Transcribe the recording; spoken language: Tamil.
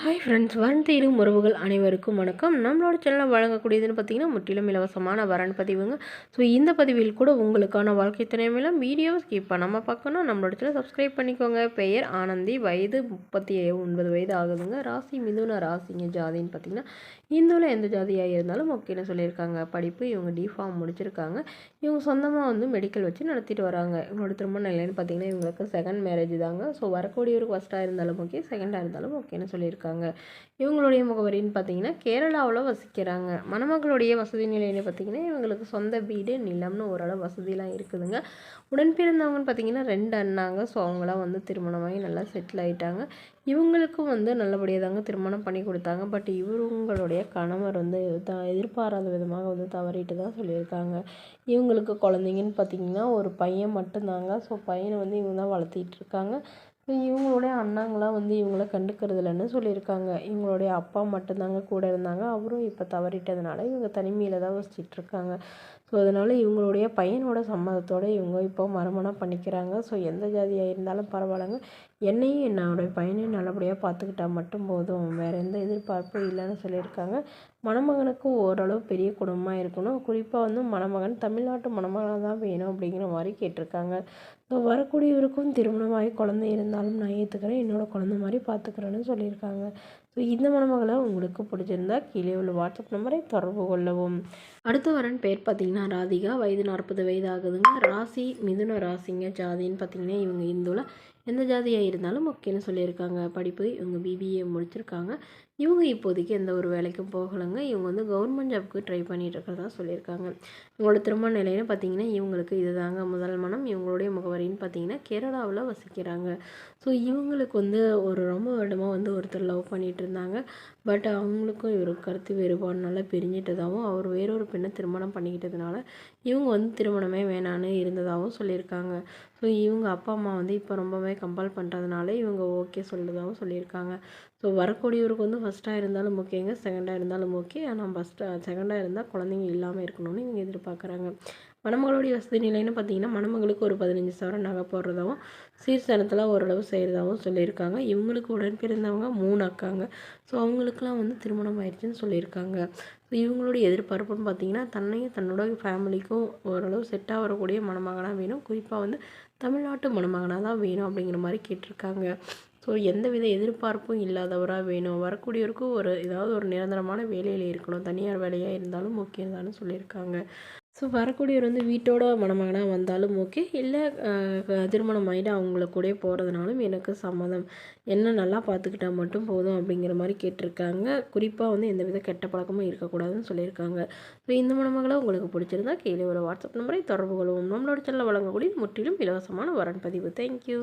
ஹாய் ஃப்ரெண்ட்ஸ், வரன் தேடும் உறவுகள் அனைவருக்கும் வணக்கம். நம்மளோட சேனலில் வழங்கக்கூடியதுன்னு பார்த்தீங்கன்னா முற்றிலும் இலவசமான வரன் பதிவுங்க. ஸோ இந்த பதிவில் கூட உங்களுக்கான வாழ்க்கை துணைமையிலும் வீடியோவை ஸ்கிப் பண்ணாமல் பார்க்கணும். நம்மளோட சேனல் சப்ஸ்கிரைப் பண்ணிக்கோங்க. பெயர் ஆனந்தி, வயது 39 வயது ஆகுதுங்க. ராசி மிதுன ராசிங்க. ஜாதின்னு பார்த்தீங்கன்னா இந்துவில் எந்த ஜாதியாக இருந்தாலும் ஓகேன்னு சொல்லியிருக்காங்க. படிப்பு இவங்க டிஃபார்ம் முடிச்சிருக்காங்க. இவங்க சொந்தமாக மெடிக்கல் வச்சு நடத்திட்டு வராங்க. இவங்களோட திருமண நிலைன்னு பார்த்தீங்கன்னா இவங்களுக்கு செகண்ட் மேரேஜ் தாங்க. ஸோ வரக்கூடியவருக்கு ஃபஸ்ட்டாக இருந்தாலும் ஓகே, செகண்டாக இருந்தாலும் ஓகேன்னு சொல்லியிருக்காங்க. இவங்களுடைய முகவரின்னு பார்த்தீங்கன்னா கேரளாவில் வசிக்கிறாங்க. மணமகளுடைய வசதி நிலைன்னு பார்த்தீங்கன்னா இவங்களுக்கு சொந்த வீடு, நிலம்னு ஓரளவு வசதியெலாம் இருக்குதுங்க. உடன் பிறந்தவங்கன்னு பார்த்தீங்கன்னா 2 அண்ணாங்க. ஸோ அவங்களாம் திருமணமாகி நல்லா செட்டில் ஆகிட்டாங்க. இவங்களுக்கும் நல்லபடியாக தாங்க திருமணம் பண்ணி கொடுத்தாங்க. பட் இவங்களுடைய கணவர் எதிர்பாராத விதமாக தவறிட்டு தான் சொல்லியிருக்காங்க. இவங்களுக்கு குழந்தைங்கன்னு பார்த்தீங்கன்னா ஒரு பையன் மட்டும்தாங்க. ஸோ பையனை இவங்க தான் வளர்த்திட்டு இருக்காங்க. இவங்களுடைய அண்ணாங்களாம் இவங்கள கண்டுக்கிறது இல்லைன்னு சொல்லியிருக்காங்க. இவங்களுடைய அப்பா மட்டும்தாங்க கூட இருந்தாங்க. அவரும் இப்போ தவறிட்டதுனால இவங்க தனிமையில் தான் வசிச்சிட்ருக்காங்க. ஸோ அதனால் இவங்களுடைய பையனோட சம்மதத்தோடு இவங்க இப்போ மறுமணம் பண்ணிக்கிறாங்க. ஸோ எந்த ஜாதியாக இருந்தாலும் பரவாயில்லைங்க, என்னையும் என்னோடைய பையனையும் நல்லபடியாக பார்த்துக்கிட்டா மட்டும் போதும், வேறு எந்த எதிர்பார்ப்பும் இல்லைன்னு சொல்லியிருக்காங்க. மணமகனுக்கு ஓரளவு பெரிய குடும்பமாக இருக்கணும். குறிப்பாக மணமகன் தமிழ்நாட்டு மணமகனாக தான் வேணும் அப்படிங்கிற மாதிரி கேட்டிருக்காங்க. ஸோ வரக்கூடியவருக்கும் திருமணமாகி குழந்தை இருந்தாலும் நான் ஏற்றுக்கிறேன், என்னோடய குழந்தை மாதிரி பார்த்துக்கிறேன்னு சொல்லியிருக்காங்க. ஸோ இந்த மணமகளை உங்களுக்கு பிடிச்சிருந்தா கீழே உள்ள வாட்ஸ்அப் நம்பரை தொடர்பு கொள்ளவும். அடுத்த வரன் பேர் பார்த்தீங்கன்னா ராதிகா, வயது 40 வயது ஆகுதுங்க. ராசி மிதுன ராசிங்க. ஜாதின்னு பார்த்தீங்கன்னா இவங்க இந்துவில் எந்த ஜாதியாக இருந்தாலும் ஓகேன்னு சொல்லியிருக்காங்க. படிப்பு இவங்க பிபிஏ முடிச்சிருக்காங்க. இவங்க இப்போதைக்கு எந்த ஒரு வேலைக்கும் போகலைங்க. இவங்க கவர்மெண்ட் ஜாப்க்கு ட்ரை பண்ணிட்டு இருக்கிறதா சொல்லியிருக்காங்க. இவங்களோட திருமண நிலைன்னு பார்த்தீங்கன்னா இவங்களுக்கு இதுதாங்க முதல் மனம். இவங்களுடைய முகவரின்னு பார்த்தீங்கன்னா கேரளாவில் வசிக்கிறாங்க. ஸோ இவங்களுக்கு ஒரு ரொம்ப வருடமாக ஒருத்தர் லவ் பண்ணிகிட்டு இருந்தாங்க. பட் அவங்களுக்கும் இவருக்கு கருத்து வேறுபாடுனால பிரிஞ்சிட்டதாகவும் அவர் வேறொரு பெண்ணை திருமணம் பண்ணிக்கிட்டதுனால இவங்க திருமணமே வேணான்னு இருந்ததாகவும் சொல்லியிருக்காங்க. ஸோ இவங்க அப்பா அம்மா இப்போ ரொம்பவே கம்பல் பண்ணுறதுனால இவங்க ஓகே சொல்லுறதாகவும் சொல்லியிருக்காங்க. ஸோ வரக்கூடியவருக்கு ஃபஸ்ட்டாக இருந்தாலும் ஓகேங்க, செகண்டாக இருந்தாலும் ஓகே. ஆனால் செகண்டாக இருந்தால் குழந்தைங்க இல்லாமல் இருக்கணும்னு இவங்க எதிர்பார்க்குறாங்க. மணமகளுடைய வசதி நிலைன்னு பார்த்தீங்கன்னா மணமகளுக்கு ஒரு 15,000 நகை போடுறதாகவும் சீர்தனத்தில் ஓரளவு செய்கிறதாகவும் சொல்லியிருக்காங்க. இவங்களுக்கு உடன் பிறந்தவங்க 3 அக்காங்க. ஸோ அவங்களுக்குலாம் திருமணம் ஆயிடுச்சுன்னு சொல்லியிருக்காங்க. ஸோ இவங்களுடைய எதிர்பார்ப்புன்னு பார்த்தீங்கன்னா தன்னையும் தன்னோட ஃபேமிலிக்கும் ஓரளவு செட்டாக வரக்கூடிய மணமகனாக வேணும். குறிப்பாக தமிழ்நாட்டு மணமகனாக தான் வேணும் அப்படிங்கிற மாதிரி கேட்டிருக்காங்க. ஸோ எந்தவித எதிர்பார்ப்பும் இல்லாதவராக வேணும். வரக்கூடியவருக்கும் ஏதாவது ஒரு நிரந்தரமான வேலையில் இருக்கணும். தனியார் வேலையாக இருந்தாலும் ஓகே தான்னு சொல்லியிருக்காங்க. ஸோ வரக்கூடியவர் வீட்டோட மணமகனாக வந்தாலும் ஓகே, இல்லை திருமணம் ஆகிட்டு அவங்கள கூட போகிறதுனாலும் எனக்கு சம்மதம், என்ன நல்லா பார்த்துக்கிட்டா மட்டும் போதும் அப்படிங்கிற மாதிரி கேட்டிருக்காங்க. குறிப்பாக எந்தவித கெட்ட பழக்கமும் இருக்கக்கூடாதுன்னு சொல்லியிருக்காங்க. ஸோ இந்த மணமகளை உங்களுக்கு பிடிச்சிருந்தா கீழே ஒரு வாட்ஸ்அப் நம்பரை தொடர்பு கொள்வோம். நம்மளோட சேனலில் வழங்கக்கூடிய முற்றிலும் இலவசமான வரன் பதிவு. தேங்க்யூ.